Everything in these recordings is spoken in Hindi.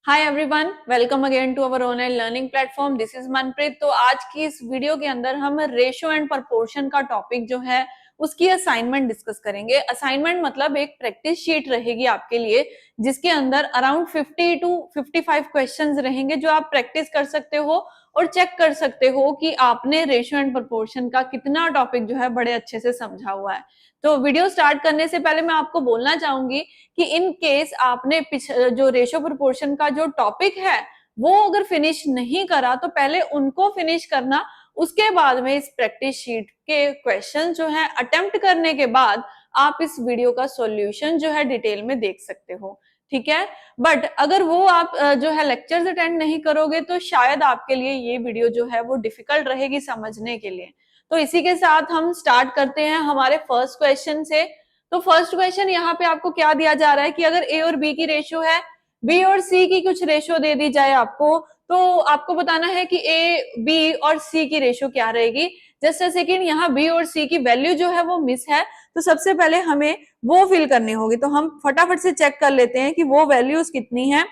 Hi everyone, welcome again to our online learning platform. This is Manpreet. तो आज की इस वीडियो के अंदर हम रेशियो एंड प्रपोर्शन का टॉपिक जो है उसकी असाइनमेंट डिस्कस करेंगे। असाइनमेंट मतलब एक प्रैक्टिस शीट रहेगी आपके लिए, जिसके अंदर अराउंड 50 टू 55 क्वेश्चंस रहेंगे जो आप प्रैक्टिस कर सकते हो और चेक कर सकते हो कि आपने रेशियो एंड प्रपोर्शन का कितना टॉपिक जो है बड़े अच्छे से समझा हुआ है। तो वीडियो स्टार्ट करने से पहले मैं आपको बोलना चाहूंगी कि इन केस आपने जो रेशियो प्रोपोर्शन का जो टॉपिक है वो अगर फिनिश नहीं करा तो पहले उनको फिनिश करना, उसके बाद में इस प्रैक्टिस शीट के क्वेश्चन जो है अटेम्प्ट करने के बाद आप इस वीडियो का सॉल्यूशन जो है डिटेल में देख सकते हो। ठीक है, बट अगर वो आप जो है लेक्चर्स अटेंड नहीं करोगे तो शायद आपके लिए ये वीडियो जो है वो डिफिकल्ट रहेगी समझने के लिए। तो इसी के साथ हम स्टार्ट करते हैं हमारे फर्स्ट क्वेश्चन से। तो फर्स्ट क्वेश्चन यहाँ पे आपको क्या दिया जा रहा है कि अगर ए और बी की रेशियो है, बी और सी की कुछ रेशियो दे दी जाए आपको, तो आपको बताना है कि ए, बी और सी की रेशियो क्या रहेगी। जस्ट अ सेकेंड, यहाँ बी और सी की वैल्यू जो है वो मिस है, तो सबसे पहले हमें वो फिल करनी होगी। तो हम फटाफट से चेक कर लेते हैं कि वो वैल्यूज कितनी है।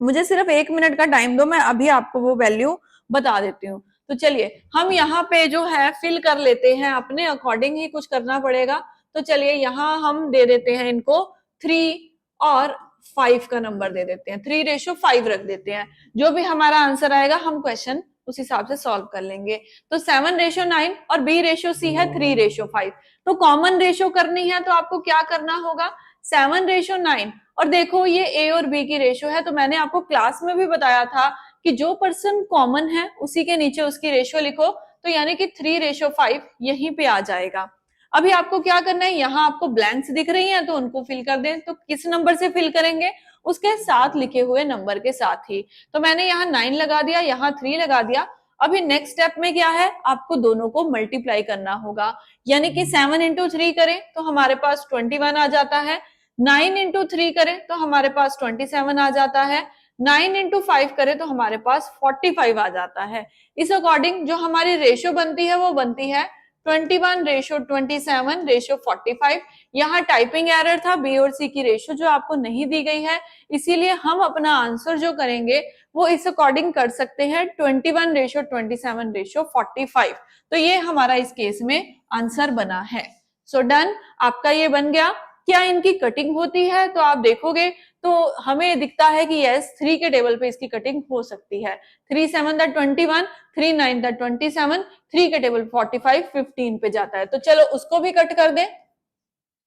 मुझे सिर्फ 1 मिनट का टाइम दो, मैं अभी आपको वो वैल्यू बता देती हूँ। तो चलिए हम यहाँ पे जो है फिल कर लेते हैं, अपने अकॉर्डिंग ही कुछ करना पड़ेगा। तो चलिए यहाँ हम दे देते हैं इनको 3 और 5 का नंबर दे देते हैं, 3:5 रख देते हैं। जो भी हमारा आंसर आएगा हम क्वेश्चन उस हिसाब से सॉल्व कर लेंगे। तो 7:9 और B/C है 3:5। तो कॉमन रेशियो करनी है तो आपको क्या करना होगा, 7:9। और देखो ये ए और बी की रेशियो है, तो मैंने आपको क्लास में भी बताया था कि जो पर्सन कॉमन है उसी के नीचे उसकी रेशियो लिखो, तो यानी कि 3:5 यहीं पे आ जाएगा। अभी आपको क्या करना है, यहाँ आपको ब्लैंक्स दिख रही हैं तो उनको फिल कर दें। तो किस नंबर से फिल करेंगे, उसके साथ लिखे हुए नंबर के साथ ही। तो मैंने यहाँ 9 लगा दिया, यहाँ 3 लगा दिया। अभी नेक्स्ट स्टेप में क्या है, आपको दोनों को मल्टीप्लाई करना होगा, यानी कि 7 इंटू 3 करें तो हमारे पास 21 आ जाता है। 9 इंटू 3 करें तो हमारे पास 27 आ जाता है। 9 इंटू 5 करें तो हमारे पास 45 आ जाता है। इस अकॉर्डिंग जो हमारी रेशियो बनती है वो बनती है 21:27:45। यहाँ टाइपिंग एरर था, बी और सी की रेशियो जो आपको नहीं दी गई है, इसीलिए हम अपना आंसर जो करेंगे वो इस अकॉर्डिंग कर सकते हैं 21:27:45। तो ये हमारा इस केस में आंसर बना है। सो डन, आपका ये बन गया। क्या इनकी कटिंग होती है, तो आप देखोगे तो हमें दिखता है कि यस 3 के टेबल पे इसकी कटिंग हो सकती है। 3 7 21, 3 9 27, 3 के टेबल 45, 15 पे जाता है। तो चलो उसको भी कट कर दे।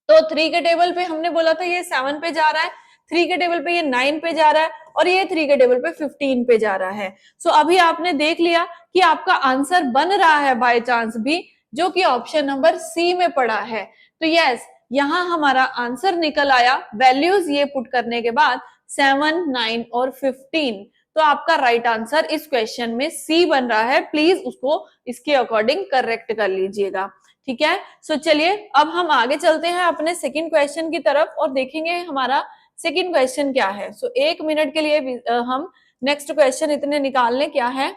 तो 3 के टेबल पे हमने बोला था ये 7 पे जा रहा है, 3 के टेबल पे ये 9 पे जा रहा है और ये 3 के टेबल पे 15 पे जा रहा है। सो अभी आपने देख लिया कि आपका आंसर बन रहा है बाय चांस भी, जो कि ऑप्शन नंबर सी में पड़ा है। तो यस, यहां हमारा आंसर निकल आया वैल्यूज ये पुट करने के बाद 7, 9 और 15। तो आपका राइट आंसर इस क्वेश्चन में सी बन रहा है। प्लीज उसको इसके अकॉर्डिंग करेक्ट कर लीजिएगा। ठीक है, सो चलिए अब हम आगे चलते हैं अपने सेकंड क्वेश्चन की तरफ और देखेंगे हमारा सेकंड क्वेश्चन क्या है। सो 1 मिनट के लिए हम नेक्स्ट क्वेश्चन इतने निकाल लें क्या है।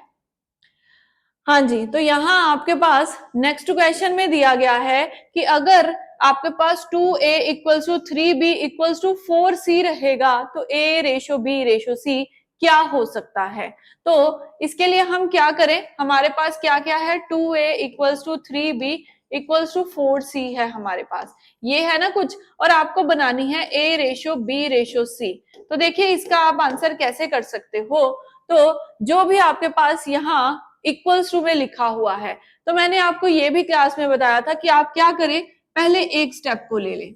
हाँ जी, तो यहाँ आपके पास नेक्स्ट क्वेश्चन में दिया गया है कि अगर आपके पास 2a equals to 3b equals to 4c रहेगा तो a/b/c क्या हो सकता है। तो इसके लिए हम क्या करें, हमारे पास क्या क्या है, 2a equals to 3b equals to 4c है हमारे पास, ये है ना कुछ, और आपको बनानी है a/b/c। तो देखिए इसका आप आंसर कैसे कर सकते हो। तो जो भी आपके पास यहाँ इक्वल्स टू में लिखा हुआ है, तो मैंने आपको ये भी क्लास में बताया था कि आप क्या करें, पहले एक स्टेप को ले लें।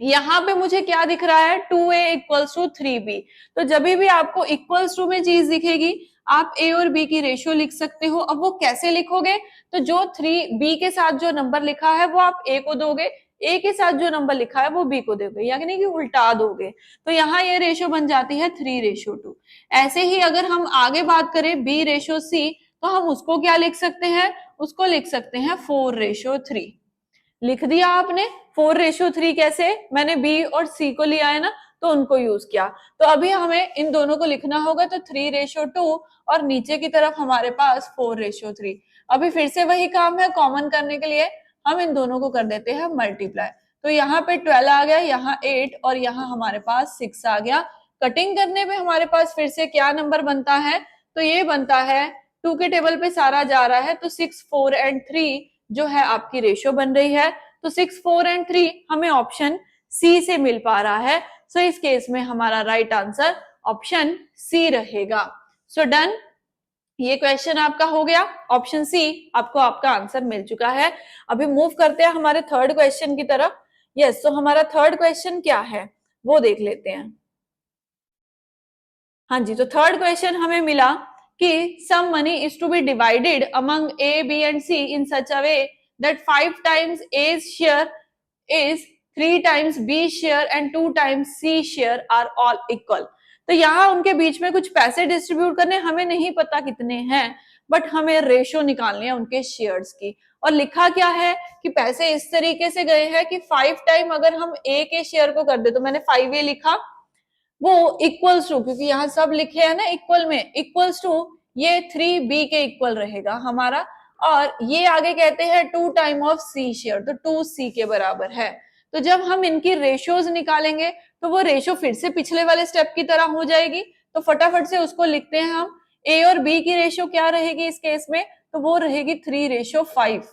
यहाँ पे मुझे क्या दिख रहा है, 2a इक्वल्स टू 3b। तो जब भी आपको इक्वल्स टू में चीज दिखेगी आप a और b की रेशियो लिख सकते हो। अब वो कैसे लिखोगे, तो जो 3b के साथ जो नंबर लिखा है वो आप a को दोगे, a के साथ जो नंबर लिखा है वो b को दोगे, यानी कि उल्टा दोगे। तो यहाँ ये रेशियो बन जाती है 3:2। ऐसे ही अगर हम आगे बात करें b/c, तो हम उसको क्या लिख सकते हैं, उसको लिख सकते हैं 4:3। लिख दिया आपने। 4:3 कैसे, मैंने बी और सी को लिया है ना, तो उनको यूज किया। तो अभी हमें इन दोनों को लिखना होगा, तो 3:2 और नीचे की तरफ हमारे पास 4:3। अभी फिर से वही काम है, कॉमन करने के लिए हम इन दोनों को कर देते हैं मल्टीप्लाई। तो यहाँ पे 12 आ गया, यहाँ 8 और यहाँ हमारे पास 6 आ गया। कटिंग करने पे हमारे पास फिर से क्या नंबर बनता है, तो ये बनता है 2 के टेबल पे सारा जा रहा है तो 6, 4 एंड 3 जो है आपकी रेशियो बन रही है। तो 6, 4 एंड 3 हमें ऑप्शन सी से मिल पा रहा है। सो इस केस में हमारा राइट आंसर ऑप्शन सी रहेगा। सो डन, ये क्वेश्चन आपका हो गया, ऑप्शन सी आपको आपका आंसर मिल चुका है। अभी मूव करते हैं हमारे थर्ड क्वेश्चन की तरफ। यस, तो हमारा थर्ड क्वेश्चन क्या है वो देख लेते हैं। हाँ जी, तो थर्ड क्वेश्चन हमें मिला कि some money is to be divided among A, B and C in such a way that 5 times A share is 3 times B share and 2 times C share are all equal. तो यहाँ उनके बीच में कुछ पैसे डिस्ट्रीब्यूट करने, हमें नहीं पता कितने हैं, बट हमें रेशो निकालनी है उनके शेयर्स की। और लिखा क्या है कि पैसे इस तरीके से गए हैं कि 5 टाइम अगर हम A के शेयर को कर दे, तो मैंने 5A लिखा, वो इक्वल्स टू, क्योंकि यहाँ सब लिखे हैं ना इक्वल में, इक्वल्स टू ये 3B के इक्वल रहेगा हमारा। और ये आगे कहते हैं 2 टाइम ऑफ C शेयर, तो 2C के बराबर है। तो जब हम इनकी रेशियोज निकालेंगे तो वो रेशियो फिर से पिछले वाले स्टेप की तरह हो जाएगी। तो फटाफट से उसको लिखते हैं हम। A और B की रेशियो क्या रहेगी इस केस में, तो वो रहेगी 3:5।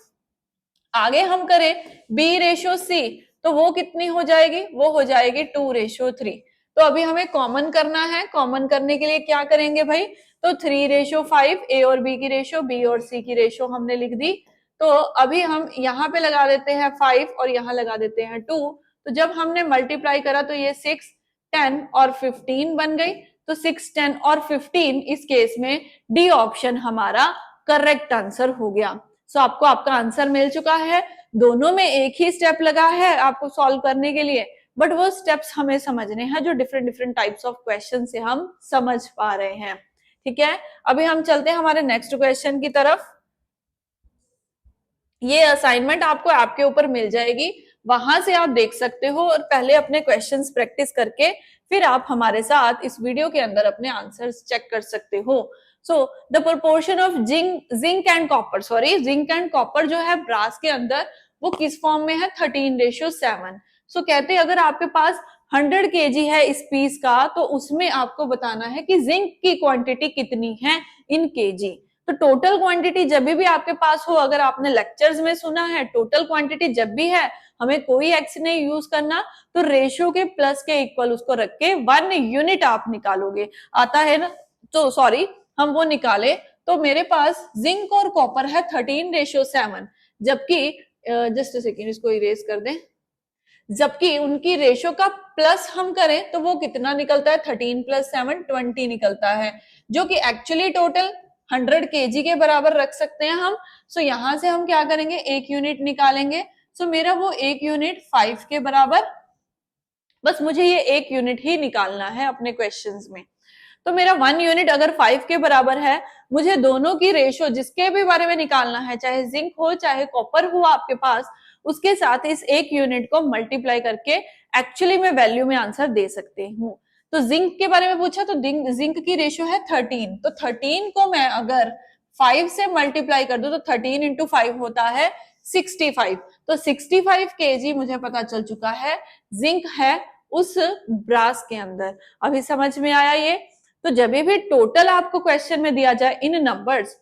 आगे हम करें B रेशियो C, तो वो कितनी हो जाएगी, वो हो जाएगी 2:3। तो अभी हमें कॉमन करना है। कॉमन करने के लिए क्या करेंगे भाई, तो 3:5, A और B की रेशियो, B और C की रेशियो हमने लिख दी। तो अभी हम यहाँ पे लगा देते हैं 5 और यहाँ लगा देते हैं 2। तो जब हमने मल्टीप्लाई करा तो ये 6, 10 और 15 बन गई। तो 6, 10 और 15 इस केस में डी ऑप्शन हमारा करेक्ट आंसर हो गया। सो आपको आपका आंसर मिल चुका है। दोनों में एक ही स्टेप लगा है आपको सॉल्व करने के लिए, बट वो स्टेप्स हमें समझने हैं जो different different types of question से हम समझ पा रहे हैं। ठीक है, अभी हम चलते हैं हमारे नेक्स्ट क्वेश्चन की तरफ। ये असाइनमेंट आपको ऐप के ऊपर मिल जाएगी, वहां से आप देख सकते हो और पहले अपने क्वेश्चंस प्रैक्टिस करके फिर आप हमारे साथ इस वीडियो के अंदर अपने आंसर्स चेक कर सकते हो। So the proportion of zinc and copper, zinc and copper जो है ब्रास के अंदर, वो किस फॉर्म में है, 13:7। सो कहते हैं अगर आपके पास 100 kg है इस पीस का, तो उसमें आपको बताना है कि जिंक की क्वांटिटी कितनी है इन केजी। तो टोटल क्वांटिटी जब भी आपके पास हो, अगर आपने लेक्चर्स में सुना है, टोटल क्वांटिटी जब भी है, हमें कोई एक्स नहीं यूज करना, तो रेशियो के प्लस के इक्वल उसको रख के 1 यूनिट आप निकालोगे। आता है ना, तो सॉरी हम वो निकाले, तो मेरे पास जिंक और कॉपर है 13:7, जबकि जस्ट सेकेंड इसको इरेज कर दें, जबकि उनकी रेशियो का प्लस हम करें तो वो कितना निकलता है, 13 + 7 20 निकलता है, जो कि एक्चुअली टोटल 100 kg के बराबर रख सकते हैं हम। सो यहां से हम क्या करेंगे, 1 यूनिट निकालेंगे। सो मेरा वो 1 यूनिट 5 के बराबर, बस मुझे ये 1 यूनिट ही निकालना है अपने क्वेश्चंस में। तो मेरा 1 यूनिट अगर 5 के बराबर है, मुझे दोनों की रेशियो जिसके भी बारे में निकालना है, चाहे जिंक हो चाहे कॉपर हो आपके पास, उसके साथ इस 1 यूनिट को मल्टीप्लाई करके एक्चुअली मैं वैल्यू में आंसर दे सकती हूँ। तो जिंक के बारे में पूछा, तो जिंक की रेशियो है 13, तो 13 को मैं अगर 5 से मल्टीप्लाई कर दूं तो 13 × 5 होता है 65। तो 65 kg मुझे पता चल चुका है जिंक है उस ब्रास के अंदर। अभी समझ में आया ये। तो जब भी टोटल आपको क्वेश्चन में दिया जाए इन नंबर्स,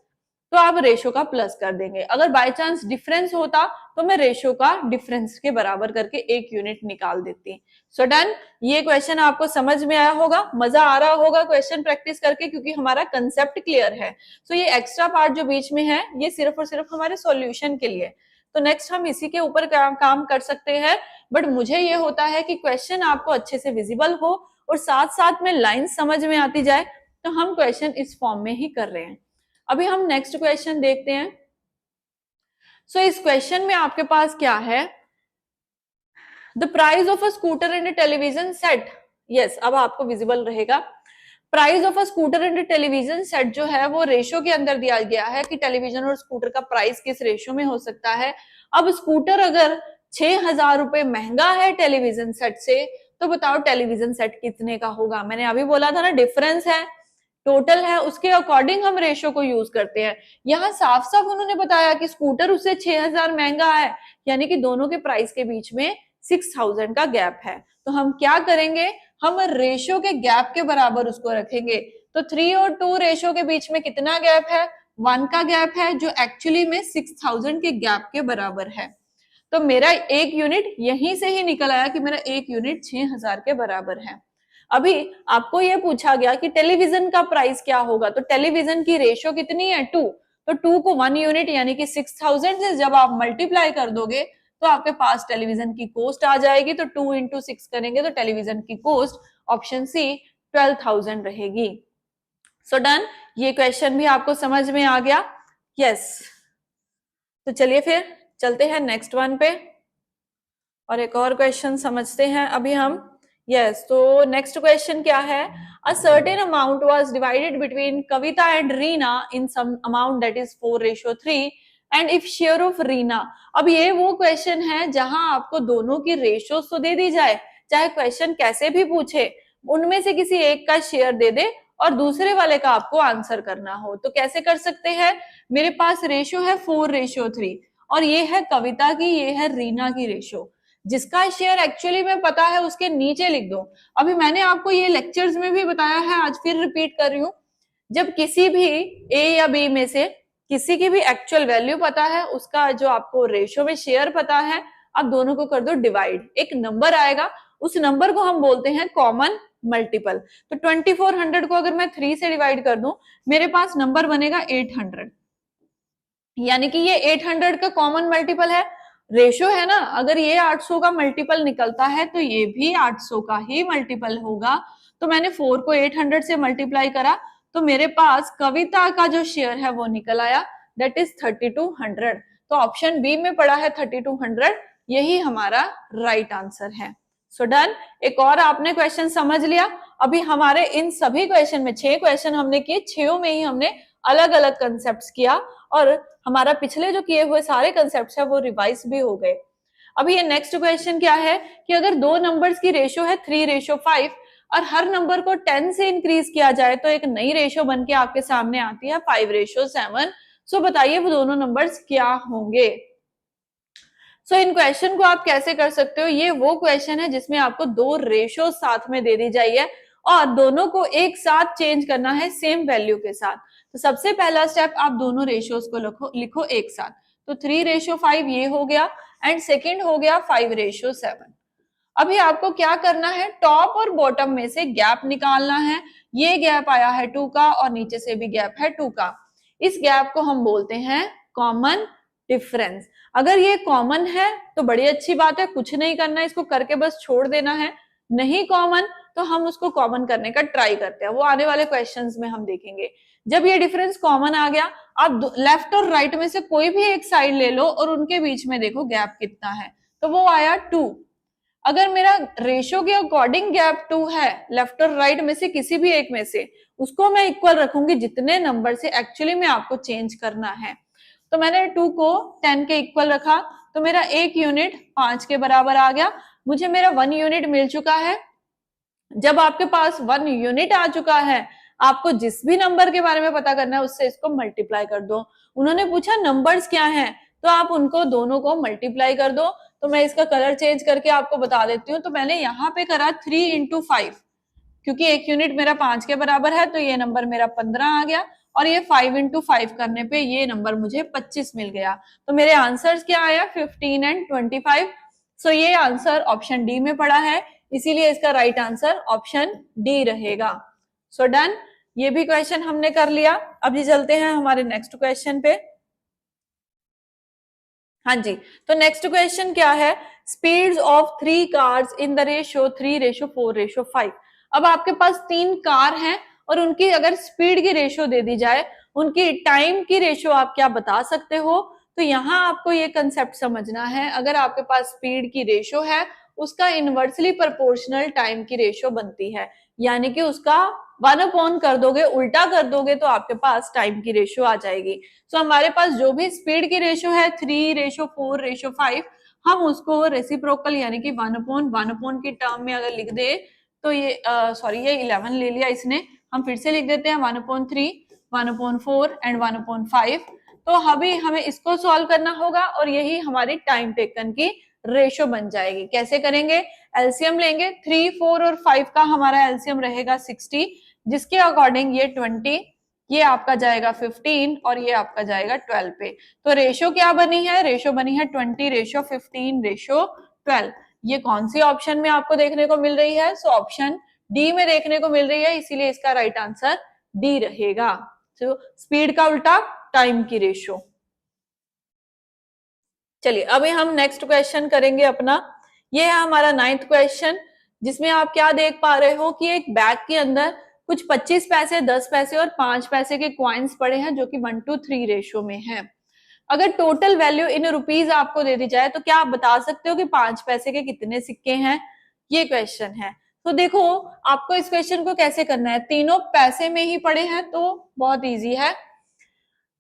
तो आप रेशो का प्लस कर देंगे। अगर बाय चांस डिफरेंस होता तो मैं रेशो का डिफरेंस के बराबर करके 1 यूनिट निकाल देती। सो डन, ये क्वेश्चन आपको समझ में आया होगा, मजा आ रहा होगा क्वेश्चन प्रैक्टिस करके, क्योंकि हमारा कंसेप्ट क्लियर है। सो ये एक्स्ट्रा पार्ट जो बीच में है, ये सिर्फ और सिर्फ हमारे सॉल्यूशन के लिए। तो नेक्स्ट हम इसी के ऊपर काम कर सकते हैं, बट मुझे ये होता है कि क्वेश्चन आपको अच्छे से विजिबल हो और साथ साथ में लाइन समझ में आती जाए, तो हम क्वेश्चन इस फॉर्म में ही कर रहे हैं। अभी हम नेक्स्ट क्वेश्चन देखते हैं। सो इस क्वेश्चन में आपके पास क्या है, the price of a scooter and television set. Yes, अब आपको विजिबल रहेगा। Price of a scooter and television set जो है वो रेशियो के अंदर दिया गया है कि टेलीविजन और स्कूटर का प्राइस किस रेशियो में हो सकता है। अब स्कूटर अगर 6,000 रुपए महंगा है टेलीविजन सेट से, तो बताओ टेलीविजन सेट कितने का होगा। मैंने अभी बोला था ना, डिफरेंस है, टोटल है, उसके अकॉर्डिंग हम रेशियो को यूज करते हैं। यहाँ साफ साफ उन्होंने बताया कि स्कूटर उससे 6,000 महंगा है, यानी कि दोनों के प्राइस के बीच में 6000 का गैप है। तो हम क्या करेंगे, हम रेशो के गैप के बराबर उसको रखेंगे। तो 3 और 2 रेशो के बीच में कितना गैप है, 1 का गैप है, जो एक्चुअली में 6000 के गैप के बराबर है। तो मेरा एक यूनिट यहीं से ही निकल आया कि मेरा एक यूनिट 6000 के बराबर है। अभी आपको यह पूछा गया कि टेलीविजन का प्राइस क्या होगा, तो टेलीविजन की रेशो कितनी है, 2। तो 2 को 1 यूनिट यानी कि 6000 से जब आप मल्टीप्लाई कर दोगे तो आपके पास टेलीविजन की कॉस्ट आ जाएगी। तो 2 इंटू 6 करेंगे तो टेलीविजन की कॉस्ट ऑप्शन सी 12,000 रहेगी। सो डन, ये क्वेश्चन भी आपको समझ में आ गया। यस, तो चलिए फिर चलते हैं नेक्स्ट वन पे और एक और क्वेश्चन समझते हैं अभी हम। यस, तो नेक्स्ट क्वेश्चन क्या है, a certain amount was divided between Kavita and Reena in some amount that is 4:3 and if share of Reena. अब ये वो क्वेश्चन है जहां आपको दोनों की रेशो तो दे दी जाए, चाहे क्वेश्चन कैसे भी पूछे, उनमें से किसी एक का शेयर दे दे और दूसरे वाले का आपको आंसर करना हो। तो कैसे कर सकते हैं, मेरे पास रेशो है 4:3 और ये है कविता की, ये है रीना की रेशो। जिसका शेयर एक्चुअली में पता है उसके नीचे लिख दो। अभी मैंने आपको ये लेक्चर्स में भी बताया है, आज फिर रिपीट कर रही हूँ, जब किसी भी ए या बी में से किसी की भी एक्चुअल वैल्यू पता है, उसका जो आपको रेशो में शेयर पता है, आप दोनों को कर दो डिवाइड, एक नंबर आएगा, उस नंबर को हम बोलते हैं कॉमन मल्टीपल। तो 2400 को अगर मैं 3 से डिवाइड कर दूं, मेरे पास नंबर बनेगा 800, यानी कि ये 800 का कॉमन मल्टीपल है। रेशो है ना, अगर ये 800 का मल्टीपल निकलता है तो ये भी 800 का ही मल्टीपल होगा। तो मैंने 4 को 800 से मल्टीप्लाई करा तो मेरे पास कविता का जो शेयर है वो निकल आया, दैट इज 3200। तो ऑप्शन बी में पड़ा है 3200, यही हमारा राइट आंसर है। सो डन, एक और आपने क्वेश्चन समझ लिया। अभी हमारे इन सभी क्वेश्चन में 6 क्वेश्चन हमने किए, 6 में ही हमने अलग अलग कंसेप्ट किया और हमारा पिछले जो किए हुए सारे कंसेप्ट है वो रिवाइज भी हो गए। अभी ये नेक्स्ट क्वेश्चन क्या है कि अगर दो नंबर्स की रेशो है 3:5 और हर नंबर को 10 से इंक्रीज किया जाए तो एक नई रेशो बन के आपके सामने आती है 5:7। सो बताइए वो दोनों नंबर्स क्या होंगे। सो इन क्वेश्चन को आप कैसे कर सकते हो, ये वो क्वेश्चन है जिसमें आपको दो रेशो साथ में दे दी जाइए और दोनों को एक साथ चेंज करना है सेम वैल्यू के साथ। तो सबसे पहला स्टेप, आप दोनों रेशियोज को लिखो एक साथ। तो 3:5 ये हो गया एंड सेकेंड हो गया 5:7। अभी आपको क्या करना है, टॉप और बॉटम में से गैप निकालना है। ये गैप आया है 2 का और नीचे से भी गैप है 2 का। इस गैप को हम बोलते हैं कॉमन डिफरेंस। अगर ये कॉमन है तो बड़ी अच्छी बात है, कुछ नहीं करना है, इसको करके बस छोड़ देना है। नहीं कॉमन तो हम उसको कॉमन करने का ट्राई करते हैं, वो आने वाले क्वेश्चंस में हम देखेंगे। जब ये डिफरेंस कॉमन आ गया, आप लेफ्ट और राइट में से कोई भी एक साइड ले लो और उनके बीच में देखो गैप कितना है, तो वो आया 2। अगर मेरा रेशो के अकॉर्डिंग गैप 2 है, लेफ्ट और राइट में से किसी भी एक में से, उसको मैं इक्वल रखूंगी जितने नंबर से एक्चुअली में आपको चेंज करना है। तो मैंने 2 को 10 के इक्वल रखा तो मेरा एक यूनिट 5 के बराबर आ गया, मुझे मेरा 1 यूनिट मिल चुका है। जब आपके पास 1 यूनिट आ चुका है, आपको जिस भी नंबर के बारे में पता करना है उससे इसको मल्टीप्लाई कर दो। उन्होंने पूछा नंबर्स क्या हैं, तो आप उनको दोनों को मल्टीप्लाई कर दो। तो मैं इसका कलर चेंज करके आपको बता देती हूँ। तो मैंने यहाँ पे करा 3 × 5, क्योंकि एक यूनिट मेरा 5 के बराबर है तो ये नंबर मेरा 15 आ गया और ये 5 × 5 करने पे ये नंबर मुझे 25 मिल गया। तो मेरे आंसर्स क्या आया, 15 एंड 25। सो ये आंसर ऑप्शन डी में पड़ा है, इसीलिए इसका राइट आंसर ऑप्शन डी रहेगा। सो डन, ये भी क्वेश्चन हमने कर लिया। अभी चलते हैं हमारे नेक्स्ट क्वेश्चन पे। हाँ जी, तो नेक्स्ट क्वेश्चन क्या है, speeds of 3 cars in the ratio 3:4:5। अब आपके पास 3 कार हैं और उनकी अगर स्पीड की रेशियो दे दी जाए, उनकी टाइम की रेशियो आप क्या बता सकते हो। तो यहाँ आपको ये कंसेप्ट समझना है, अगर आपके पास स्पीड की रेशियो है उसका इनवर्सली प्रोपोर्शनल टाइम की रेशियो बनती है, यानी कि उसका 1/, कर दोगे, उल्टा कर दोगे तो आपके पास टाइम की रेशियो आ जाएगी। सो हमारे पास जो भी स्पीड की रेशियो है 3:4:5, हम उसको रेसिप्रोकल यानी कि 1/1 की टर्म में अगर लिख दे तो ये सॉरी ये 11 ले लिया इसने, हम फिर से लिख देते हैं 1/3, 1/4 एंड 1/5। तो अभी हमें इसको सॉल्व करना होगा और यही हमारी टाइम टेकन की रेशो बन जाएगी। कैसे करेंगे? एलसीएम लेंगे, 3, 4 और 5 का हमारा एलसीएम रहेगा 60, जिसके अकॉर्डिंग ये 20, ये आपका जाएगा 15 और ये आपका जाएगा 12 पे। तो रेशो क्या बनी है? रेशो बनी है 20:15:12। ये कौन सी ऑप्शन में आपको देखने को मिल रही है? सो ऑप्शन डी में देखने को मिल रही है, इसीलिए इसका राइट आंसर डी रहेगा। तो स्पीड का उल्टा टाइम की रेशो। चलिए अभी हम नेक्स्ट क्वेश्चन करेंगे अपना। ये है हमारा 9th क्वेश्चन, जिसमें आप क्या देख पा रहे हो कि एक बैग के अंदर कुछ 25 पैसे, 10 पैसे और 5 पैसे के क्वाइंस पड़े हैं, जो कि 1:3 रेशो में है। अगर टोटल वैल्यू इन रुपीज आपको दे दी जाए तो क्या आप बता सकते हो कि 5 पैसे के कितने सिक्के हैं? ये क्वेश्चन है। तो देखो आपको इस क्वेश्चन को कैसे करना है, तीनों पैसे में ही पड़े हैं तो बहुत इजी है।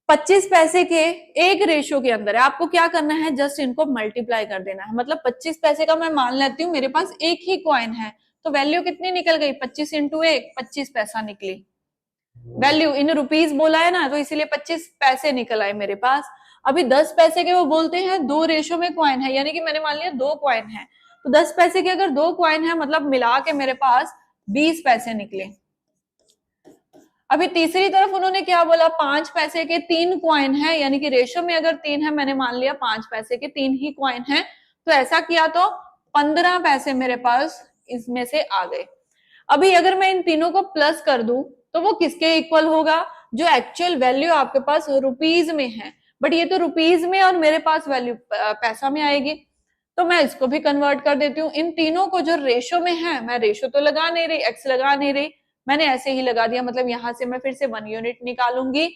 25 पैसे के एक रेशो के अंदर है, आपको क्या करना है, जस्ट इनको मल्टीप्लाई कर देना है। मतलब 25 पैसे का मैं मान लेती हूँ मेरे पास एक ही कॉइन है, तो वैल्यू कितनी निकल गई? 25 इंटू 1, 25 पैसा निकली। वैल्यू इन रुपीज बोला है ना, तो इसीलिए 25 पैसे निकल आए मेरे पास। अभी 10 पैसे के वो बोलते हैं दो रेशो में कॉइन है, यानी कि मैंने मान लिया 2 कॉइन है, तो 10 पैसे के अगर 2 कॉइन है मतलब मिला के मेरे पास 20 पैसे निकले। अभी तीसरी तरफ उन्होंने क्या बोला, 5 पैसे के 3 कॉइन है, यानी कि रेशो में अगर 3 है, मैंने मान लिया 5 पैसे के 3 ही कॉइन है, तो ऐसा किया तो 15 पैसे मेरे पास इसमें से आ गए। अभी अगर मैं इन तीनों को प्लस कर दूं तो वो किसके इक्वल होगा? जो एक्चुअल वैल्यू आपके पास रुपीज में है, बट ये तो रुपीज में और मेरे पास वैल्यू पैसा में आएगी, तो मैं इसको भी कन्वर्ट कर देती हूँ। इन तीनों को जो रेशो में है, मैं रेशो तो लगा नहीं रही, एक्स लगा नहीं रही, मैंने ऐसे ही लगा दिया। मतलब यहां से मैं फिर से 1 यूनिट निकालूंगी,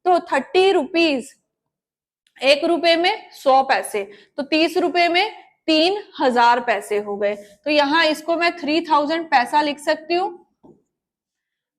तो 30 रुपीज, 1 रुपए में 100 पैसे, तो 30 रुपए में 3000 पैसे हो गए। तो यहाँ इसको मैं 3000 पैसा लिख सकती हूँ।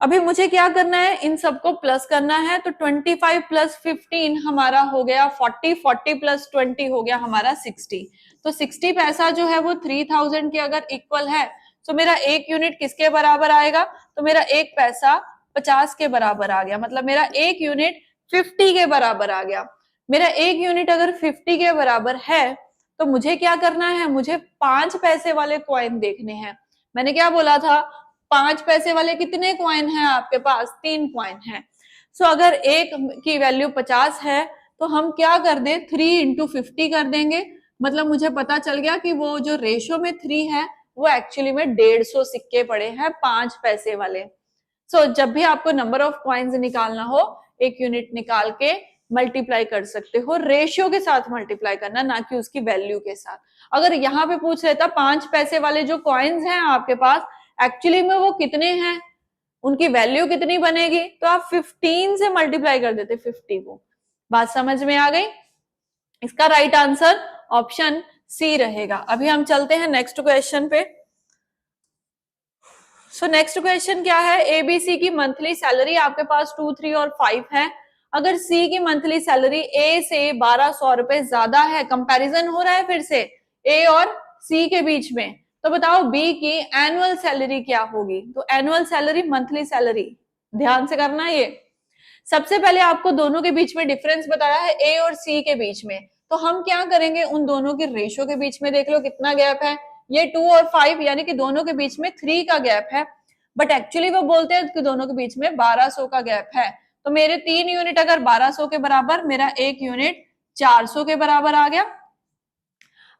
अभी मुझे क्या करना है, इन सबको प्लस करना है, तो 25 प्लस 15 हमारा हो गया 40, 40 प्लस 20 हो गया हमारा 60। तो 60 पैसा जो है वो 3000 के अगर इक्वल है, तो मेरा एक यूनिट किसके बराबर आएगा? तो मेरा एक पैसा 50 के बराबर आ गया, मतलब मेरा एक यूनिट 50 के बराबर आ गया। मेरा एक यूनिट अगर 50 के बराबर है, तो मुझे क्या करना है, मुझे 5 पैसे वाले कॉइन देखने हैं। मैंने क्या बोला था, 5 पैसे वाले कितने कॉइन हैं आपके पास? 3 कॉइन हैं। सो अगर एक की वैल्यू 50 है, तो हम क्या कर दें, 3 इंटू 50 कर देंगे। मतलब मुझे पता चल गया कि वो जो रेशो में 3 है, वो एक्चुअली में 150 सिक्के पड़े हैं 5 पैसे वाले। सो जब भी आपको नंबर ऑफ कॉइन्स निकालना हो, एक यूनिट निकाल के मल्टीप्लाई कर सकते हो, रेशियो के साथ मल्टीप्लाई करना, ना कि उसकी वैल्यू के साथ। अगर यहाँ पे पूछ लेता 5 पैसे वाले जो कॉइन्स हैं आपके पास, एक्चुअली में वो कितने हैं, उनकी वैल्यू कितनी बनेगी, तो आप 15 से मल्टीप्लाई कर देते 50 को। बात समझ में आ गई? इसका राइट आंसर ऑप्शन सी रहेगा। अभी हम चलते हैं नेक्स्ट क्वेश्चन पे। सो नेक्स्ट क्वेश्चन क्या है, एबीसी की मंथली सैलरी आपके पास 2, 3 और 5 है। अगर सी की मंथली सैलरी ए से 1200 रुपए ज्यादा है, कंपैरिजन हो रहा है फिर से ए और सी के बीच में, तो बताओ बी की एनुअल सैलरी क्या होगी? तो एनुअल सैलरी, मंथली सैलरी, ध्यान से करना ये। सबसे पहले आपको दोनों के बीच में डिफरेंस बताया है, ए और सी के बीच में, तो हम क्या करेंगे, उन दोनों के रेशो के बीच में देख लो कितना गैप है। ये 2 और 5, यानी कि दोनों के बीच में 3 का गैप है, बट एक्चुअली वो बोलते हैं कि दोनों के बीच में 1200 का गैप है। तो मेरे 3 यूनिट अगर 1200 के बराबर, मेरा एक यूनिट 400 के बराबर आ गया।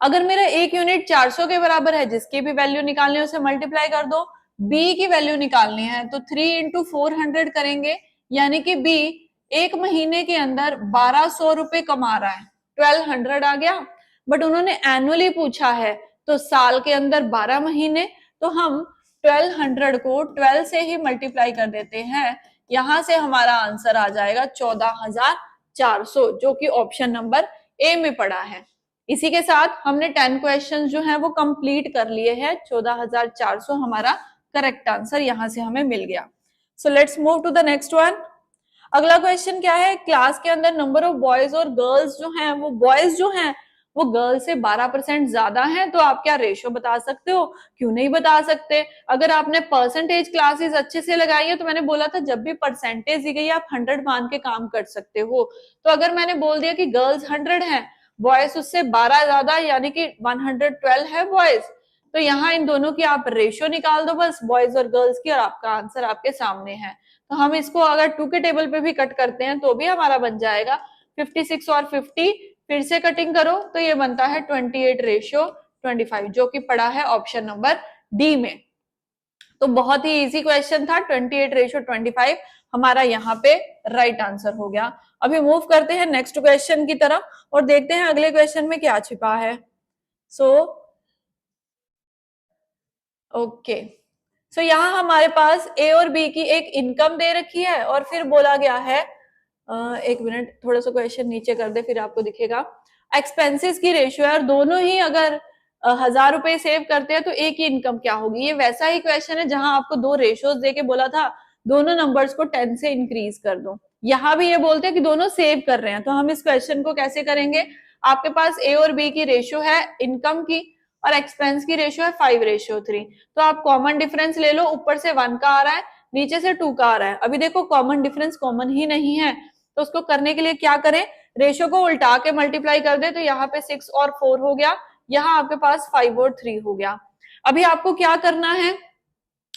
अगर मेरा एक यूनिट 400 के बराबर है, जिसकी भी वैल्यू निकालनी है उसे मल्टीप्लाई कर दो। बी की वैल्यू निकालनी है तो 3 इंटू 400 करेंगे, यानी कि बी एक महीने के अंदर 1200 रुपए कमा रहा है, 1200 आ गया। बट उन्होंने एनुअली पूछा है, तो साल के अंदर 12 महीने, तो हम 1200 को 12 से ही मल्टीप्लाई कर देते हैं। यहां से हमारा आंसर आ जाएगा 14,400, जो कि ऑप्शन नंबर ए में पड़ा है। इसी के साथ हमने 10 क्वेश्चन जो है वो कंप्लीट कर लिए हैं। 14,400 हमारा करेक्ट आंसर यहां से हमें मिल गया। So let's move to the next one. अगला क्वेश्चन क्या है, क्लास के अंदर नंबर ऑफ बॉयज और गर्ल्स जो हैं, वो बॉयज जो हैं वो गर्ल्स से 12% ज्यादा हैं, तो आप क्या रेशो बता सकते हो? क्यों नहीं बता सकते? अगर आपने परसेंटेज क्लासेस अच्छे से लगाई है, तो मैंने बोला था जब भी परसेंटेज दी गई आप 100 मान के काम कर सकते हो। तो अगर मैंने बोल दिया कि गर्ल्स 100 हैं बॉयज उससे 12 ज्यादा यानी कि 112 है बॉयज। तो यहाँ इन दोनों की आप रेशियो निकाल दो बस, बॉयज और गर्ल्स की, और आपका आंसर आपके सामने है। तो हम इसको अगर 2 के टेबल पे भी कट करते हैं तो भी हमारा बन जाएगा 56 और 50, फिर से कटिंग करो तो ये बनता है 28:25, जो कि पड़ा है ऑप्शन नंबर डी में। तो बहुत ही इजी क्वेश्चन था, 28:25 हमारा यहाँ पे राइट आंसर हो गया। अभी मूव करते हैं नेक्स्ट क्वेश्चन की तरफ और देखते हैं अगले क्वेश्चन में क्या छिपा है। ओके, सो यहाँ हमारे पास ए और बी की एक इनकम दे रखी है और फिर बोला गया है, एक मिनट थोड़ा सा क्वेश्चन नीचे कर दे फिर आपको दिखेगा। एक्सपेंसेस की रेशियो है और दोनों ही अगर 1000 रुपए सेव करते हैं तो एक ही इनकम क्या होगी। ये वैसा ही क्वेश्चन है जहां आपको दो रेशियोज देके बोला था दोनों नंबर्स को 10 से इंक्रीज कर दो। यहाँ भी ये बोलते हैं कि दोनों सेव कर रहे हैं, तो हम इस क्वेश्चन को कैसे करेंगे। आपके पास ए और बी की रेशियो है इनकम की और एक्सपेंस की रेशियो है 5:3, तो आप कॉमन डिफरेंस ले लो, ऊपर से 1 का आ रहा है नीचे से 2 का आ रहा है। अभी देखो कॉमन डिफरेंस कॉमन ही नहीं है, तो उसको करने के लिए क्या करें, रेशियो को उल्टा के मल्टीप्लाई कर दे, तो यहाँ पे 6 और 4 हो गया, यहाँ आपके पास 5 और 3 हो गया। अभी आपको क्या करना है,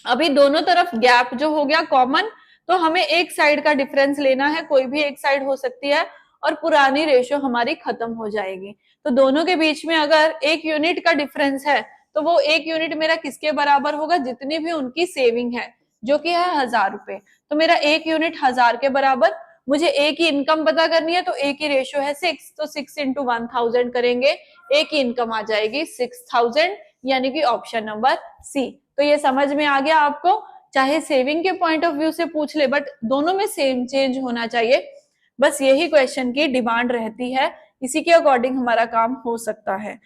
अभी दोनों तरफ गैप जो हो गया कॉमन, तो हमें एक साइड का डिफरेंस लेना है, कोई भी एक साइड हो सकती है, और पुरानी रेशियो हमारी खत्म हो जाएगी। तो दोनों के बीच में अगर 1 यूनिट का डिफरेंस है तो वो 1 यूनिट मेरा किसके बराबर होगा, जितनी भी उनकी सेविंग है जो कि है 1000 रुपए, तो मेरा 1 यूनिट 1000 के बराबर। मुझे ए की इनकम पता करनी है तो ए की रेशियो है 6, तो 6 इंटू 1000 करेंगे, ए की इनकम आ जाएगी 6000, यानी कि ऑप्शन नंबर सी। तो ये समझ में आ गया आपको, चाहे सेविंग के पॉइंट ऑफ व्यू से पूछ ले बट दोनों में सेम चेंज होना चाहिए, बस यही क्वेश्चन की डिमांड रहती है, इसी के अकॉर्डिंग हमारा काम हो सकता है।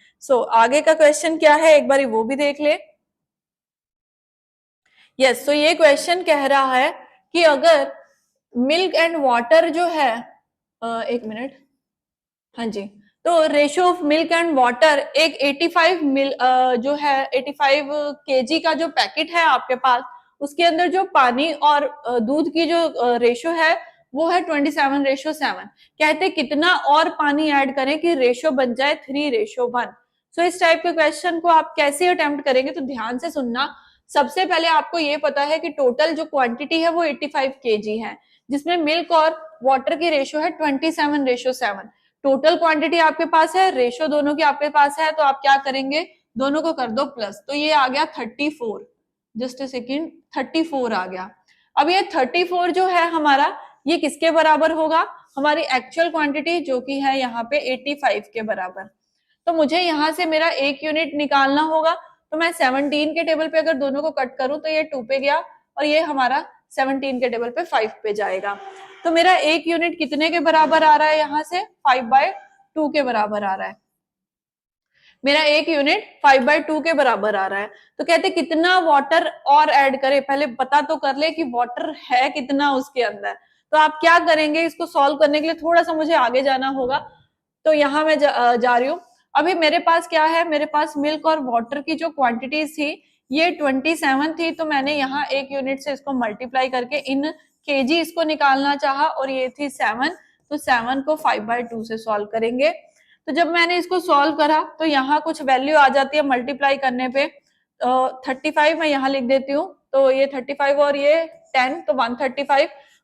आगे का क्वेश्चन क्या है एक बार वो भी देख ले। यस, तो ये क्वेश्चन कह रहा है कि अगर मिल्क एंड वाटर जो है, एक मिनट, हाँ जी, तो ratio of milk and water एक 85 जो है 85 केजी का जो पैकेट है आपके पास, उसके अंदर जो पानी और दूध की जो रेशियो है वो है 27:7। कहते कितना और पानी ऐड करें कि रेशियो बन जाए 3:1। सो इस टाइप के क्वेश्चन को आप कैसे अटेम्प्ट करेंगे, तो ध्यान से सुनना। सबसे पहले आपको ये पता है कि टोटल जो क्वांटिटी है वो 85 केजी है, जिसमें मिल्क और वाटर की रेशियो है 27:7। टोटल क्वांटिटी आपके पास है, रेशियो दोनों की आपके पास है, तो आप क्या करेंगे, दोनों को कर दो प्लस, तो ये आ गया 34, जस्ट अ सेकेंड, 34 आ गया। अब ये 34 जो है हमारा, ये किसके बराबर होगा, हमारी एक्चुअल क्वांटिटी जो कि है यहाँ पे 85 के बराबर। तो मुझे यहाँ से मेरा 1 यूनिट निकालना होगा, तो मैं 17 के टेबल पे अगर दोनों को कट करूं तो ये 2 पे गया और ये हमारा 17 के टेबल पे 5 पे जाएगा। तो मेरा 1 यूनिट कितने के बराबर आ रहा है, यहाँ से 5/2 के बराबर आ रहा है। मेरा 1 यूनिट 5/2 के बराबर आ रहा है। तो कहते कितना वाटर और ऐड करें, पहले पता तो कर ले कि वाटर है कितना उसके अंदर। तो आप क्या करेंगे, इसको सॉल्व करने के लिए थोड़ा सा मुझे आगे जाना होगा, तो यहाँ मैं जा रही हूँ। अभी मेरे पास क्या है, मेरे पास मिल्क और वाटर की जो क्वांटिटीज थी ये 27 थी, तो मैंने यहाँ 1 यूनिट से इसको मल्टीप्लाई करके इन केजी इसको निकालना चाहा और ये थी 7, तो 7 को 5/2 से सॉल्व करेंगे। तो जब मैंने इसको सॉल्व करा तो यहाँ कुछ वैल्यू आ जाती है मल्टीप्लाई करने पे, 35 मैं यहाँ लिख देती हूँ, तो ये 35 और ये 10, तो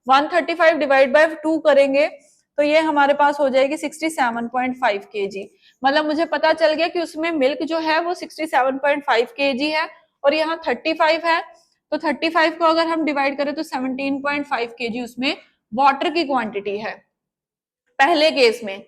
135 डिवाइड बाय 2 करेंगे तो ये हमारे पास हो जाएगी 67.5 केजी। मतलब मुझे पता चल गया कि उसमें मिल्क जो है वो 67.5 केजी है और यहाँ 35 है, तो 35 को अगर हम डिवाइड करें तो 17.5 केजी उसमें वाटर की क्वांटिटी है पहले केस में।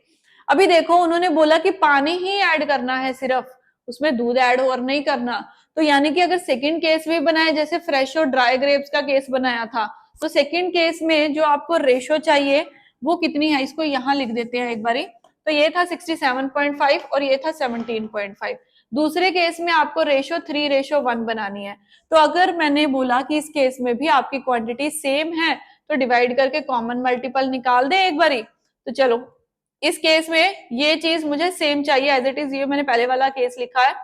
अभी देखो उन्होंने बोला कि पानी ही ऐड करना है सिर्फ, उसमें दूध ऐड और नहीं करना, तो यानी कि अगर सेकंड केस भी बनाए जैसे फ्रेश और ड्राई ग्रेप्स का केस बनाया था, तो सेकंड केस में जो आपको रेशो चाहिए वो कितनी है, इसको यहाँ लिख देते हैं एक बारी। तो ये था 67.5 और ये था 17.5। दूसरे केस में आपको रेशो 3:1 बनानी है। तो अगर मैंने बोला कि इस केस में भी आपकी क्वांटिटी सेम है तो डिवाइड करके कॉमन मल्टीपल निकाल दे एक बारी। तो चलो इस केस में ये चीज मुझे सेम चाहिए एज इट इज, ये मैंने पहले वाला केस लिखा है।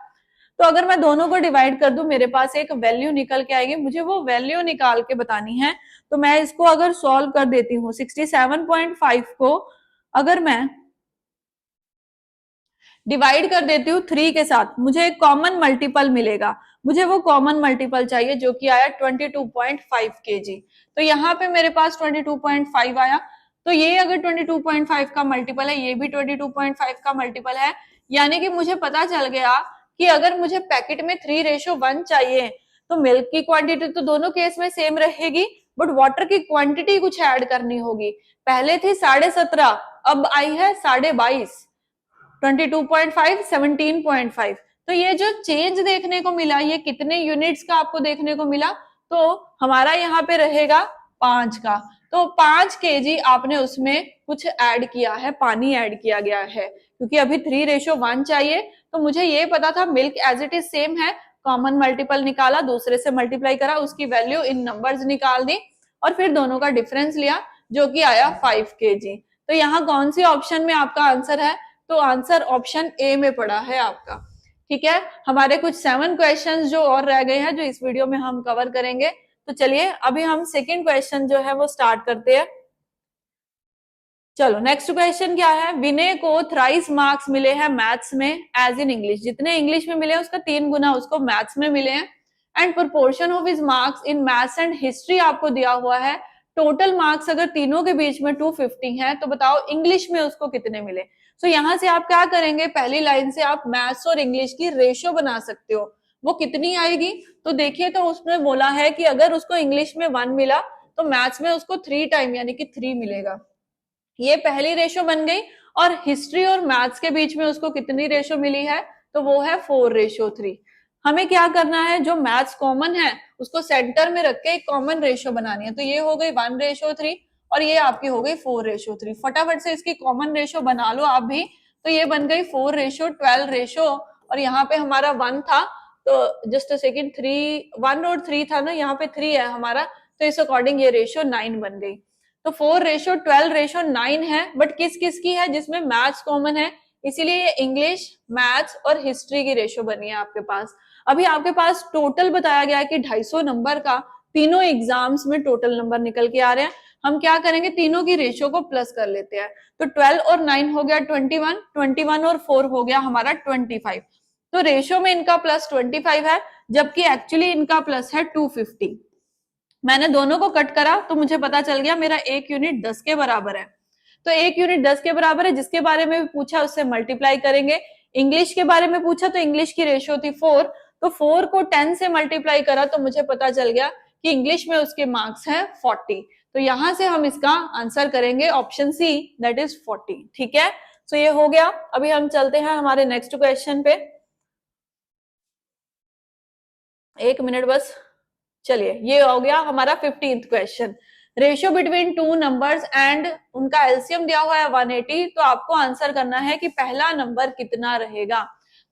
तो अगर मैं दोनों को डिवाइड कर दूं मेरे पास एक वैल्यू निकल के आएगी, मुझे वो वैल्यू निकाल के बतानी है। तो मैं इसको अगर सॉल्व कर देती हूँ 67.5 को अगर मैं डिवाइड कर देती हूँ 3 के साथ, मुझे एक कॉमन मल्टीपल मिलेगा, मुझे वो कॉमन मल्टीपल चाहिए जो कि आया 22.5 kg। तो यहाँ पे मेरे पास 22.5 आया, तो ये अगर 22.5 का मल्टीपल है, ये भी 22.5 का मल्टीपल है, यानी कि मुझे पता चल गया कि अगर मुझे पैकेट में 3:1 चाहिए तो मिल्क की क्वांटिटी तो दोनों केस में सेम रहेगी, बट वाटर की क्वांटिटी कुछ ऐड करनी होगी। पहले थी 17.5, अब आई है 22.5, 22.5, 17.5। तो ये जो चेंज देखने को मिला, ये कितने यूनिट्स का आपको देखने को मिला, तो हमारा यहाँ पे रहेगा 5 का। तो 5 kg आपने उसमें कुछ ऐड किया है, पानी ऐड किया गया है, क्योंकि अभी 3:1 चाहिए। तो मुझे ये पता था milk as it is same है, कॉमन मल्टीपल निकाला, दूसरे से मल्टीप्लाई करा, उसकी वैल्यू इन नंबर्स निकाल दी और फिर दोनों का डिफरेंस लिया जो कि आया 5 kg। तो यहाँ कौन सी ऑप्शन में आपका आंसर है, तो आंसर ऑप्शन ए में पड़ा है आपका। ठीक है, हमारे कुछ 7 क्वेश्चंस जो और रह गए हैं जो इस वीडियो में हम कवर करेंगे। तो चलिए अभी हम सेकंड क्वेश्चन जो है वो स्टार्ट करते हैं। चलो नेक्स्ट क्वेश्चन क्या है, विनय को थ्राइस मार्क्स मिले हैं मैथ्स में एज इन इंग्लिश, जितने इंग्लिश में मिले उसका 3 गुना उसको मैथ्स में मिले हैं। And proportion of his marks in maths and history आपको दिया हुआ है। टोटल मार्क्स अगर तीनों के बीच में 250 है तो बताओ इंग्लिश में उसको कितने मिले। तो यहाँ से आप क्या करेंगे, पहली लाइन से आप मैथ्स और इंग्लिश की रेशियो बना सकते हो। वो कितनी आएगी, तो देखिए तो उसमें बोला है कि अगर उसको इंग्लिश में 1 मिला तो मैथ्स में उसको 3 टाइम यानी कि 3 मिलेगा। ये पहली रेशो बन गई। और हिस्ट्री और मैथ्स के बीच में उसको कितनी रेशो मिली है, तो वो है 4:3। हमें क्या करना है, जो मैथ्स कॉमन है उसको सेंटर में रख के एक कॉमन रेशो बनानी है। तो ये हो गई 1:3 और ये आपकी हो गई 4:3। फटाफट से इसकी कॉमन रेशो बना लो आप भी। तो ये बन गई 4:12 रेशो और यहाँ पे हमारा 1 था, तो जस्ट सेकेंड 3, 1 और 3 था ना, यहाँ पे 3 है हमारा, तो इस अकॉर्डिंग ये रेशो 9 बन गई। तो 4:12:9 है, बट किस किस की है, जिसमें मैथ्स कॉमन है, इसीलिए ये इंग्लिश, मैथ्स और हिस्ट्री की रेशो बनी है आपके पास। अभी आपके पास टोटल बताया गया है कि 250 नंबर का तीनों एग्जाम्स में टोटल नंबर निकल के आ रहे हैं। हम क्या करेंगे, तीनों की रेशो को प्लस कर लेते हैं। तो 12 और 9 हो गया 21, 21 और 4 हो गया हमारा 25। तो रेशो में इनका प्लस 25 है, जबकि एक्चुअली इनका प्लस है 250। मैंने दोनों को कट करा तो मुझे पता चल गया मेरा 1 यूनिट 10 के बराबर है। तो 1 यूनिट 10 के बराबर है, जिसके बारे में भी पूछा उससे मल्टीप्लाई करेंगे। इंग्लिश के बारे में पूछा तो इंग्लिश की रेशियो थी 4, तो 4 को 10 से मल्टीप्लाई करा तो मुझे पता चल गया कि इंग्लिश में उसके मार्क्स हैं 40। तो यहां से हम इसका आंसर करेंगे ऑप्शन सी, दैट इज 40। ठीक है, तो ये हो गया। अभी हम चलते हैं हमारे नेक्स्ट क्वेश्चन पे, 1 मिनट बस। चलिए ये हो गया हमारा 15th question, ratio between 2 numbers and उनका एलसीएम दिया हुआ है 180। तो आपको आंसर करना है कि पहला नंबर कितना रहेगा।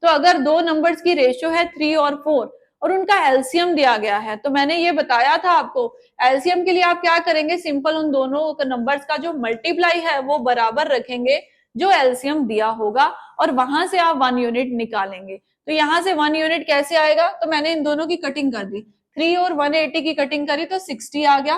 तो अगर 2 नंबर्स की रेशियो है 3 और 4 और उनका एलसीएम दिया गया है, तो मैंने ये बताया था आपको, एलसीएम के लिए आप क्या करेंगे, सिंपल उन दोनों नंबर्स का जो मल्टीप्लाई है वो बराबर रखेंगे जो एलसीएम दिया होगा और वहां से आप 1 यूनिट निकालेंगे। तो यहाँ से 1 यूनिट कैसे आएगा, तो मैंने इन दोनों की कटिंग कर दी, 3 और 180 की कटिंग करी तो 60 आ गया।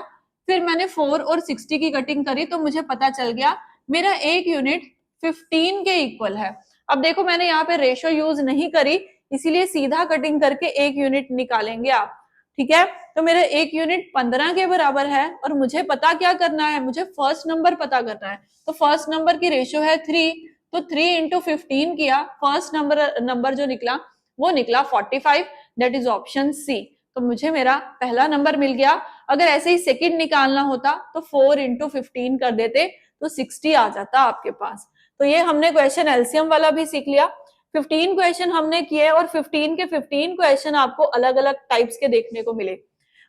फिर मैंने 4 और 60 की कटिंग करी तो मुझे पता चल गया मेरा 1 यूनिट 15 के इक्वल है। अब देखो मैंने यहाँ पे रेशो यूज नहीं करी, इसीलिए सीधा कटिंग करके 1 यूनिट निकालेंगे आप। ठीक है, तो मेरा 1 यूनिट 15 के बराबर है और मुझे पता क्या करना है, मुझे फर्स्ट नंबर पता करना है। तो फर्स्ट नंबर की रेशियो है 3, तो 3 इंटू 15 किया, फर्स्ट नंबर जो निकला वो निकला 45, दैट इज ऑप्शन सी। तो मुझे मेरा पहला नंबर मिल गया। अगर ऐसे ही सेकंड निकालना होता तो 4 इंटू 15 कर देते तो 60 आ जाता आपके पास। तो ये हमने क्वेश्चन एलसीएम वाला भी सीख लिया। 15 क्वेश्चन हमने किए और 15 के 15 क्वेश्चन आपको अलग अलग टाइप्स के देखने को मिले।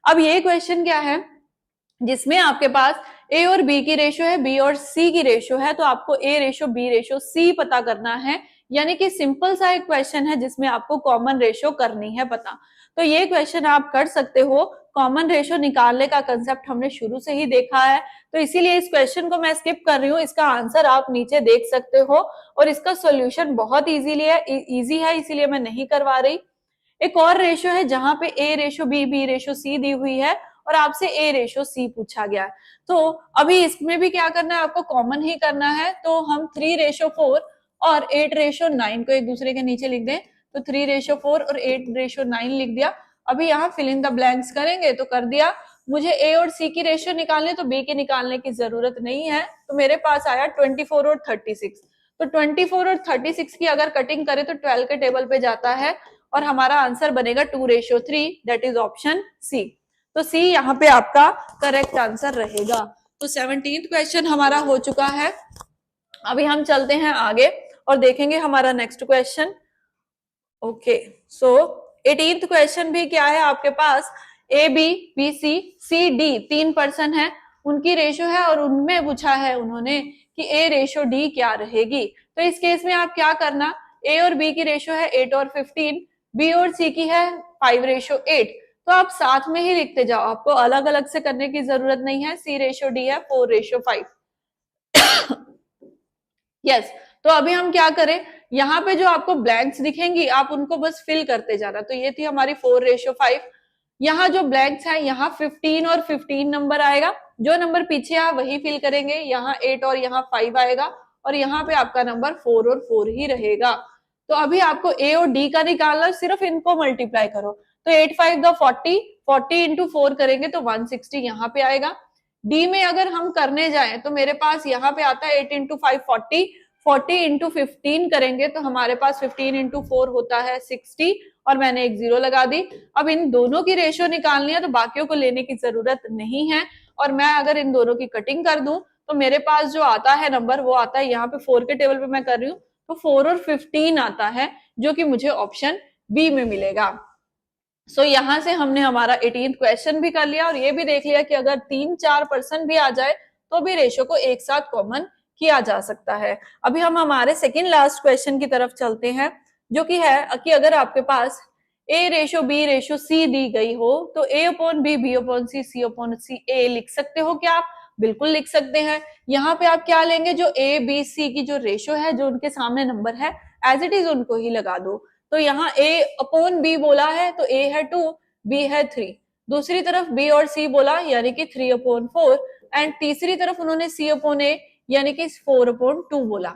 अब ये क्वेश्चन क्या है, जिसमें आपके पास ए और बी की रेशियो है, बी और सी की रेशियो है, तो आपको A ratio B ratio C पता करना है। यानी कि सिंपल सा एक क्वेश्चन है जिसमें आपको कॉमन रेशियो करनी है पता। तो ये क्वेश्चन आप कर सकते हो। कॉमन रेशियो निकालने का कंसेप्ट हमने शुरू से ही देखा है, तो इसीलिए इस क्वेश्चन को मैं स्किप कर रही हूँ। इसका आंसर आप नीचे देख सकते हो और इसका सॉल्यूशन बहुत इजी है, इसीलिए मैं नहीं करवा रही। एक और रेशियो है जहां पे A ratio B, B ratio C दी हुई है और आपसे ए रेशियो सी पूछा गया है। तो अभी इसमें भी क्या करना है, आपको कॉमन ही करना है। तो हम 3:4 और 8:9 को एक दूसरे के नीचे लिख दें तो 3:4 और 8:9 लिख दिया। अभी यहाँ फिल इन द ब्लैंक्स करेंगे तो कर दिया। मुझे ए और सी की रेशियो निकालने तो बी की निकालने की जरूरत नहीं है, तो मेरे पास आया 24 और 36। तो 24 और 36 की अगर कटिंग करें तो 12 के टेबल पे जाता है और हमारा आंसर बनेगा 2:3, दैट इज ऑप्शन सी। तो सी यहाँ पे आपका करेक्ट आंसर रहेगा। तो 17th क्वेश्चन हमारा हो चुका है। अभी हम चलते हैं आगे और देखेंगे हमारा next question. Okay, so 18th question भी क्या है आपके पास, A B B C C D 3 person है, उनकी रेशियो है और उनमें पूछा है उन्होंने कि ए रेशियो डी क्या रहेगी। तो इस केस में आप क्या करना, ए और बी की रेशियो है 8 और 15, बी और सी की है 5:8, तो आप साथ में ही लिखते जाओ, आपको अलग अलग से करने की जरूरत नहीं है। सी रेशियो डी है 4:5। यस, तो अभी हम क्या करें, यहाँ पे जो आपको ब्लैंक्स दिखेंगी आप उनको बस फिल करते जाना। तो ये थी हमारी 4:5। यहाँ जो ब्लैंक्स है यहाँ 15 और 15 नंबर आएगा, जो नंबर पीछे है वही फिल करेंगे। यहाँ 8 और यहाँ 5 आएगा और यहाँ पे आपका नंबर 4 और 4 ही रहेगा। तो अभी आपको ए और डी का निकालना, सिर्फ इनको मल्टीप्लाई करो। तो 8 5 द 40, 40 इंटू 4 करेंगे तो 160 यहाँ पे आएगा। डी में अगर हम करने जाएं तो मेरे पास यहाँ पे आता है 8 इंटू 5 40, 40 इंटू 15 करेंगे तो हमारे पास 15 इंटू 4 होता है 60 और मैंने एक जीरो लगा दी। अब इन दोनों की रेशियो निकालनी है तो बाकियों को लेने की जरूरत नहीं है, और मैं अगर इन दोनों की कटिंग कर दूं तो मेरे पास जो आता है नंबर वो आता है, यहाँ पे 4 के टेबल पे मैं कर रही हूँ तो 4 और 15 आता है, जो कि मुझे ऑप्शन बी में मिलेगा। सो यहाँ से हमने हमारा 18th क्वेश्चन भी कर लिया और ये भी देख लिया कि अगर 3-4% भी आ जाए तो भी रेशियो को एक साथ कॉमन किया जा सकता है। अभी हम हमारे सेकंड लास्ट क्वेश्चन की तरफ चलते हैं, जो कि है कि अगर आपके पास A ratio B ratio C दी गई हो तो A upon B, B upon C, C upon C A लिख सकते हो क्या आप? बिल्कुल लिख सकते हैं। यहाँ पे आप क्या लेंगे, जो ए बी सी की जो रेशियो है, जो उनके सामने नंबर है एज इट इज उनको ही लगा दो। तो यहाँ ए अपॉन बी बोला है तो ए है 2, बी है 3, दूसरी तरफ बी और सी बोला यानी कि 3/4, एंड तीसरी तरफ उन्होंने सी अपॉन ए यानी कि 4/2 बोला।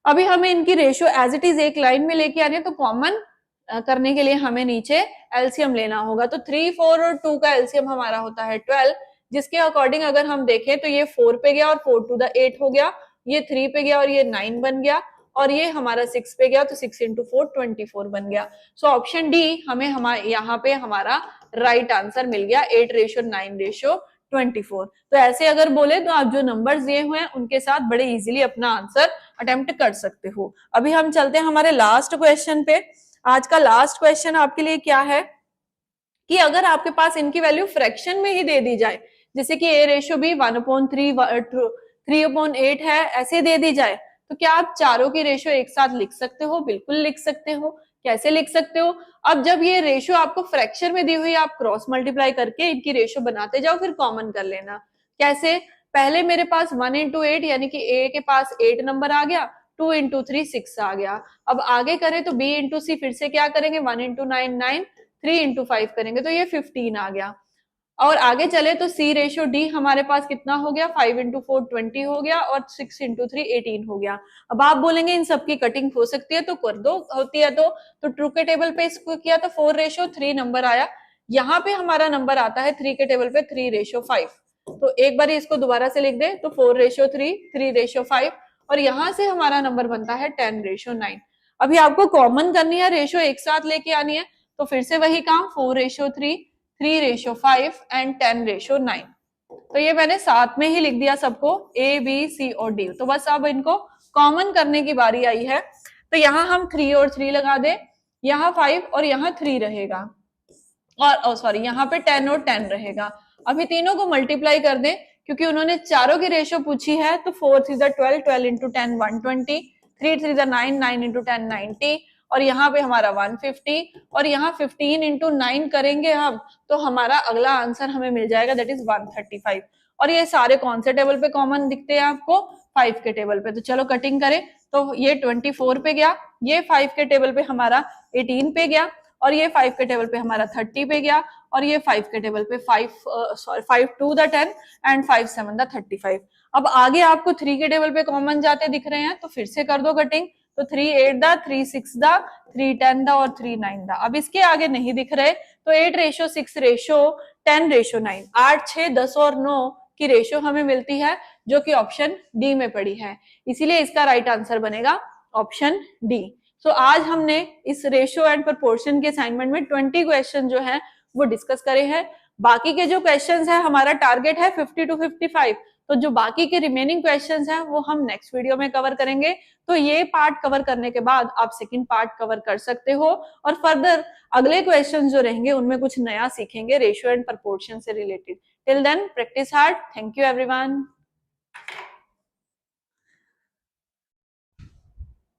अभी हमें इनकी रेशियो एज इट इज एक लाइन में लेके आनी है, तो कॉमन करने के लिए हमें नीचे एलसीएम लेना होगा। तो 3, 4 और 2 का एलसीएम हमारा होता है 12, जिसके अकॉर्डिंग अगर हम देखें तो ये 4 पे गया और 4 टू द 8 हो गया, ये 3 पे गया और ये 9 बन गया, और ये हमारा 6 पे गया तो 6 इंटू 4 24 बन गया। सो ऑप्शन डी हमें यहाँ पे हमारा राइट आंसर मिल गया, 8:9:24। तो ऐसे अगर बोले तो आप जो नंबर्स दिए हुए हैं उनके साथ बड़े इजीली अपना आंसर अटेम्प्ट कर सकते हो। अभी हम चलते हैं हमारे लास्ट क्वेश्चन पे। आज का लास्ट क्वेश्चन आपके लिए क्या है कि अगर आपके पास इनकी वैल्यू फ्रैक्शन में ही दे दी जाए, जैसे कि ए रेशियो बी 1/3 3/8 है, ऐसे दे दी जाए, तो क्या आप चारों की रेशियो एक साथ लिख सकते हो? बिल्कुल लिख सकते हो। कैसे लिख सकते हो? अब जब ये रेशियो आपको फ्रैक्शन में दी हुई, आप क्रॉस मल्टीप्लाई करके इनकी रेशियो बनाते जाओ, फिर कॉमन कर लेना। कैसे? पहले मेरे पास 1 इंटू 8 यानी कि ए के पास 8 नंबर आ गया, 2 इंटू 3 6 आ गया। अब आगे करें तो बी इंटू सी, फिर से क्या करेंगे 1 इंटू 9 9, 3 इंटू 5 करेंगे तो ये 15 आ गया। और आगे चले तो सी रेशियो डी हमारे पास कितना हो गया, 5 इंटू 4 20 हो गया और 6 इंटू 3 18 हो गया। अब आप बोलेंगे इन सबकी कटिंग हो सकती है तो कर दो, होती है तो ट्रू के टेबल पे इसको किया तो 4:3 नंबर आया। यहाँ पे हमारा नंबर आता है 3 के टेबल पे 3:5। तो एक बार इसको दोबारा से लिख दे तो 4:3 3:5, और यहाँ से हमारा नंबर बनता है 10:9। अभी आपको कॉमन करनी है, रेशियो एक साथ लेके आनी है, तो फिर से वही काम 4:3 3:5 एंड 10:9। तो ये मैंने साथ में ही लिख दिया सबको, ए बी सी और डी। तो बस अब इनको कॉमन करने की बारी आई है। तो यहाँ हम 3 और 3 लगा दे, यहाँ 5 और यहाँ 3 रहेगा, और सॉरी यहाँ पे 10 और 10 रहेगा। अभी तीनों को मल्टीप्लाई कर दें, क्योंकि उन्होंने चारों की रेशियो पूछी है। तो 4 3 12, 12 इंटू 10 120, 3 3 9 9 इंटू 10 90, और यहाँ पे हमारा 150, और यहाँ 15 इंटू 9 करेंगे हम तो हमारा अगला आंसर हमें मिल जाएगा, दैट इज 135। और ये सारे कौन से टेबल पे कॉमन दिखते हैं आपको? 5 के टेबल पे। तो चलो कटिंग करें, तो ये 24 पे गया, ये 5 के टेबल पे हमारा 18 पे गया, और ये 5 के टेबल पे हमारा 30 पे गया, और ये 5 के टेबल पे 5 2 द 10 एंड 5 7 द 35। अब आगे आपको 3 के टेबल पे कॉमन जाते दिख रहे हैं, तो फिर से कर दो कटिंग। तो 3 8 द, 3 6 द, 3 10 द और 3 9 द। अब इसके आगे नहीं दिख रहे, तो 8 रेशो 6 रेशो 10 रेशो 9, 8 6 10 और 9 की रेशो हमें मिलती है, जो कि ऑप्शन डी में पड़ी है। इसीलिए इसका राइट आंसर बनेगा ऑप्शन डी। सो आज हमने इस रेशियो एंड प्रोपोर्शन के असाइनमेंट में 20 क्वेश्चन जो है वो डिस्कस करे हैं। बाकी के जो क्वेश्चंस है, हमारा टारगेट है 50 to 55, तो जो बाकी के रिमेनिंग क्वेश्चंस हैं वो हम नेक्स्ट वीडियो में कवर करेंगे। तो ये पार्ट कवर करने के बाद आप सेकंड पार्ट कवर कर सकते हो, और फर्दर अगले क्वेश्चन जो रहेंगे उनमें कुछ नया सीखेंगे रेशियो एंड प्रोपोर्शन से related. Till then practice hard. Thank you everyone.